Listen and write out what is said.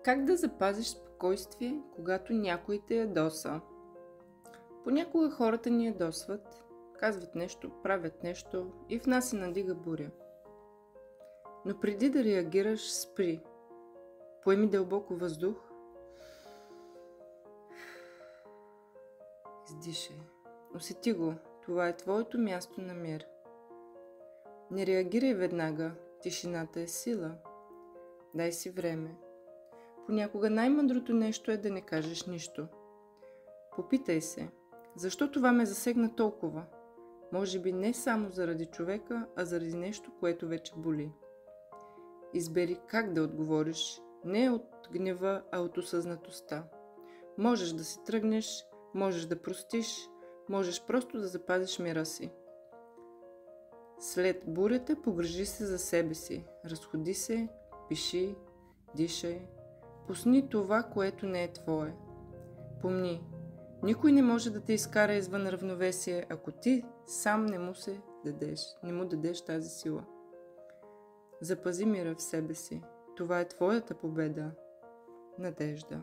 Как да запазиш спокойствие, когато някой те ядоса? Понякога хората ни ядосват, казват нещо, правят нещо и в нас се надига буря. Но преди да реагираш, спри. Поеми дълбоко въздух. Издишай. Усети го. Това е твоето място на мир. Не реагирай веднага. Тишината е сила. Дай си време. Понякога най-мъдрото нещо е да не кажеш нищо. Попитай се, защо това ме засегна толкова? Може би не само заради човека, а заради нещо, което вече боли. Избери как да отговориш, не от гнева, а от осъзнатостта. Можеш да си тръгнеш, можеш да простиш, можеш просто да запазиш мира си. След бурята погрижи се за себе си, разходи се, пиши, дишай, пусни това, което не е твое. Помни, никой не може да те изкара извън равновесие, ако ти сам не му дадеш тази сила. Запази мира в себе си. Това е твоята победа. Надежда.